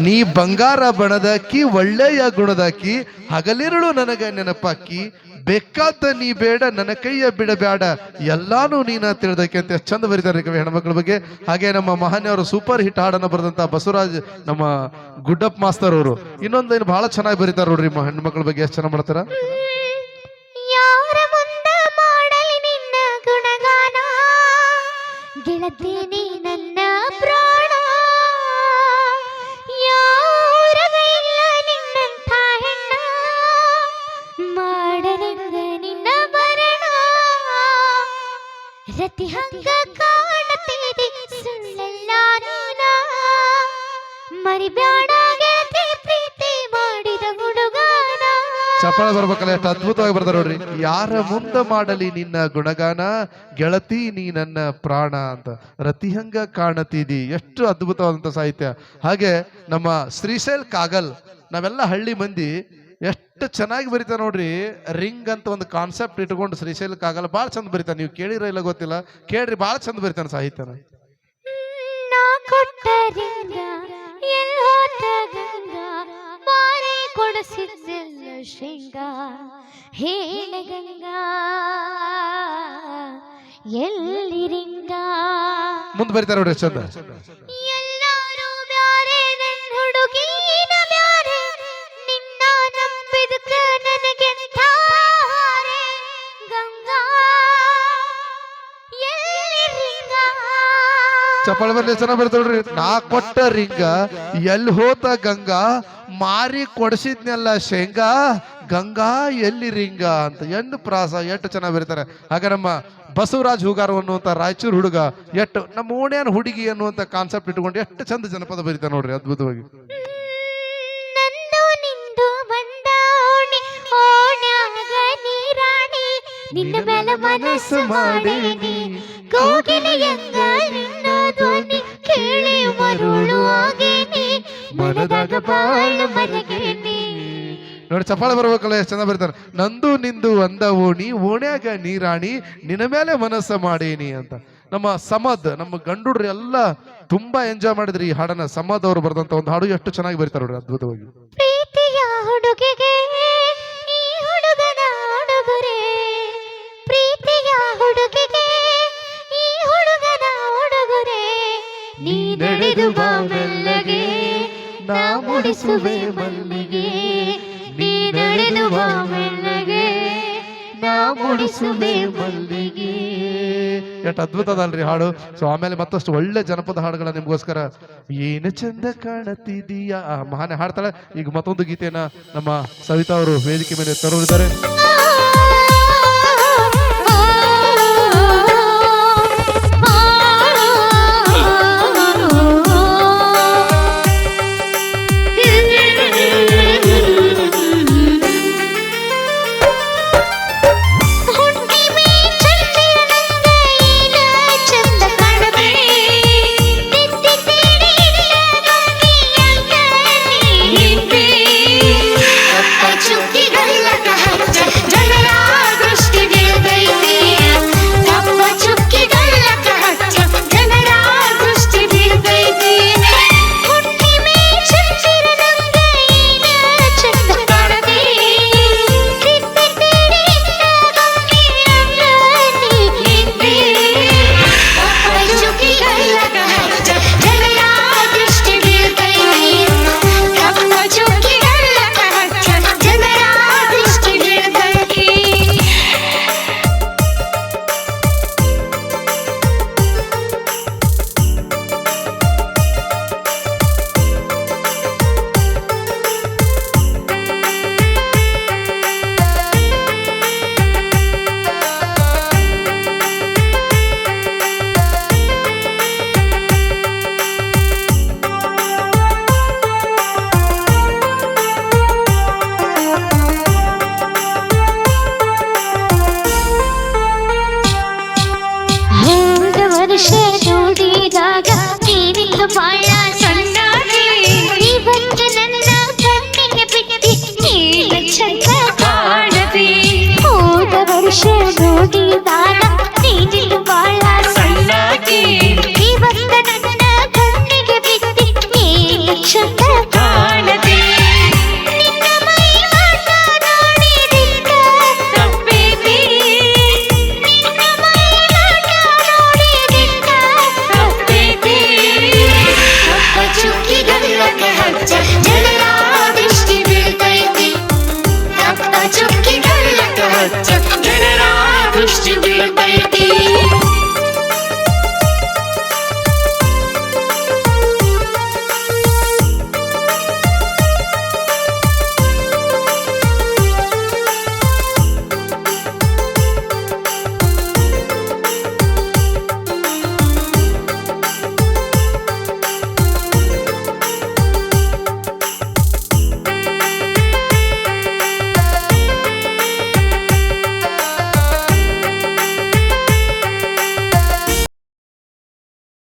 ನೀ ಬಂಗಾರ ಬಣದಾಕಿ ಒಳ್ಳೆಯ ಗುಣದಾಕಿ ಹಗಲಿರುಳು ನನಗ ನೆನಪಾಕಿ ಬೇಕಾದ ನೀ ಬೇಡ ನನ್ನ ಕೈಯ ಬಿಡಬೇಡ ಎಲ್ಲಾನು ನೀನ ತಿಳಿದಕ್ಕೆ ಅಂತ ಚಂದ ಬರೀತಾರೆ ಕವಿ ಹೆಣ್ಮಕ್ಳ ಬಗ್ಗೆ. ಹಾಗೆ ನಮ್ಮ ಮಹಾನ್ಯವರು ಸೂಪರ್ ಹಿಟ್ ಹಾಡನ್ನು ಬರೆದಂತ ಬಸವರಾಜ್ ನಮ್ಮ ಗುಡ್ಡಪ್ಪ ಮಾಸ್ತರ್ ಅವರು ಇನ್ನೊಂದೇನು ಬಹಳ ಚೆನ್ನಾಗಿ ಬರೀತಾರ ನೋಡ್ರಿ ಹೆಣ್ಮಕ್ಳ ಬಗ್ಗೆ ಎಷ್ಟು ಚೆನ್ನಾಗಿ ಮಾಡ್ತಾರ. ಗೆಳತೀನಿ ನನ್ನ ಪ್ರಾಣ ಯಾರವೆಲ್ಲ ನಿನ್ನಂಥ ಹೆಣ್ಣ ಮಾಡಲೆಂದ ನಿನ್ನ ಮರಣ ರತಿ ಹಂಗ ಕಾಣುತ್ತಿದೆ ಸುಳ್ಳೆಲ್ಲ ನೀನ ಮರಿಬ್ಯಾಡ ಗೆಳತಿ ಪ್ರೀತಿ ಮಾಡಿದ ಹುಡುಗಾನ. ಚಪ್ಪಾಳೆ ಬರ್ಬೇಕಲ್ಲ ಎಷ್ಟು ಅದ್ಭುತವಾಗಿ ಬರ್ತಾರೆ ನೋಡ್ರಿ. ಯಾರ ಮುಂದ ಮಾಡಲಿ ನಿನ್ನ ಗುಣಗಾನ ಗೆಳತಿ ನೀ ನನ್ನ ಪ್ರಾಣ ಅಂತ ರತಿಹಂಗ ಕಾಣತಿದಿ. ಎಷ್ಟು ಅದ್ಭುತವಾದಂತ ಸಾಹಿತ್ಯ. ಹಾಗೆ ನಮ್ಮ ಶ್ರೀಶೈಲ್ ಕಾಗಲ್ ನಾವೆಲ್ಲ ಹಳ್ಳಿ ಮಂದಿ ಎಷ್ಟು ಚೆನ್ನಾಗಿ ಬರಿತಾರ ನೋಡ್ರಿ. ರಿಂಗ್ ಅಂತ ಒಂದು ಕಾನ್ಸೆಪ್ಟ್ ಇಟ್ಕೊಂಡು ಶ್ರೀಶೈಲ್ ಕಾಗಲ್ ಭಾಳ ಚಂದ ಬರಿತಾನೆ. ನೀವು ಕೇಳಿರ ಇಲ್ಲ ಗೊತ್ತಿಲ್ಲ, ಕೇಳ್ರಿ, ಭಾಳ ಚಂದ ಬರಿತಾನೆ ಸಾಹಿತ್ಯನ. ಕೊಡಿಸಿದ್ದೆಲ್ಲ ಶೃಂಗಾ ಹೇಳ ಗಂಗಾ ಎಲ್ಲಿ ರಿಂಗ ಮುಂದೆ ಬರೀತಾರೆ ನೋಡ್ರಿ ಚಂದ. ಎಲ್ಲರೂ ಬ್ಯಾರೆ ನನ್ನ ಹುಡುಗಿನ ಬ್ಯಾರೆ ನಿನ್ನ ನಂಬಿದಕ್ಕ ನನಗೆಂಥ ಹಾರೆ ಗಂಗಾ ಎಲ್ಲಿ ರಿಂಗ. ಚಪ್ಪಾಳೆ ಬರ್ಲಿ ಚೆನ್ನಾಗಿ ಬರ್ತಾವ ನೋಡ್ರಿ. ನಾ ಕೊಟ್ಟ ರಿಂಗ ಎಲ್ಲಿ ಹೋತ ಗಂಗಾ ಮಾರಿ ಕೊಡಿಸಿದ್ನೆಲ್ಲ ಶೇಂಗಾ ಗಂಗಾ ಎಲ್ಲಿ ರಿಂಗ ಅಂತ ಹೆಣ್ಣು ಪ್ರಾಸ ಎಷ್ಟು ಚೆನ್ನಾಗಿ ಬರೀತಾರೆ. ಹಾಗೆ ನಮ್ಮ ಬಸವರಾಜ್ ಹೂಗಾರ ಅನ್ನುವಂಥ ರಾಯಚೂರು ಹುಡುಗ ಎಷ್ಟು ನಮ್ಮ ಓಣ್ಯಾನ ಹುಡುಗಿ ಅನ್ನುವಂಥ ಕಾನ್ಸೆಪ್ಟ್ ಇಟ್ಕೊಂಡು ಎಷ್ಟು ಚಂದ ಜನಪದ ಬರೀತಾರೆ ನೋಡ್ರಿ ಅದ್ಭುತವಾಗಿ. ನಿನ್ನ ಮೇಲೆ ಮನಸ್ಸು ಮಾಡೇನಿ ಕೋಗಿಲೆಯಂಗ ನಿನ್ನ ಧ್ವನಿ ಕೇಳಿ ಮರುಳು ಆಗೇನಿ ಮನದಾಗ ಬಾಳ ಮಲಗೇನಿ. ನೋಡಿ ಚಪ್ಪಾಳೆ ಬರ್ಬೇಕಲ್ಲ ಎಷ್ಟು ಚಂದ ಬರೀತಾರೆ. ನಂದು ನಿಂದು ಅಂದ ಓಣಿ ಓಣ್ಯಾಗ ನೀರಾಣಿ ನಿನ್ನ ಮೇಲೆ ಮನಸ್ಸು ಮಾಡೇನಿ ಅಂತ. ನಮ್ಮ ಸಮದ್ ನಮ್ಮ ಗಂಡುಡ್ರಿ ಎಲ್ಲ ತುಂಬಾ ಎಂಜಾಯ್ ಮಾಡಿದ್ರಿ ಈ ಹಾಡನ್ನ. ಸಮದ್ ಅವರು ಬರೆದಂತ ಒಂದು ಹಾಡು ಎಷ್ಟು ಚೆನ್ನಾಗಿ ಬರೀತಾರೆ ನೋಡ್ರಿ ಅದ್ಭುತವಾಗಿ. ಪ್ರೀತಿಯ ಹುಡುಗಿಗೆ ಈ ಹುಡುಗನ ಉಡುಗೊರೆ ಪ್ರೀತಿಯ ಹುಡುಗಿಗೆ ಈ ಹುಡುಗನ ಉಡುಗೊರೆ ನೀ ನಡೆದು ಬಾ ಮೆಲ್ಲಗೆ ನಾ ಮುಡಿಸುವೆ ಮಲ್ಲಿಗೆ ನೀ ನಡೆದು ಬಾ ಮೆಲ್ಲಗೆ ನಾ ಮುಡಿಸುವೆ ಮಲ್ಲಿಗೆ. ಎಷ್ಟು ಅದ್ಭುತ ಅದಲ್ರಿ ಹಾಡು. ಸೊ ಆಮೇಲೆ ಮತ್ತಷ್ಟು ಒಳ್ಳೆ ಜನಪದ ಹಾಡುಗಳ ನಿಮ್ಗೋಸ್ಕರ ಏನು ಚಂದ ಕಾಣತಿದೀಯ ಮಹಾನೆ ಹಾಡ್ತಾಳೆ. ಈಗ ಮತ್ತೊಂದು ಗೀತೆಯನ್ನ ನಮ್ಮ ಸವಿತಾ ಅವರು ವೇದಿಕೆ ಮೇಲೆ ತರೋರಿದ್ದಾರೆ. ಚುಕ್ಕಿಗಳ ಹಚ್ಚ ಜನ ಬೀಳ್ತೈತಿ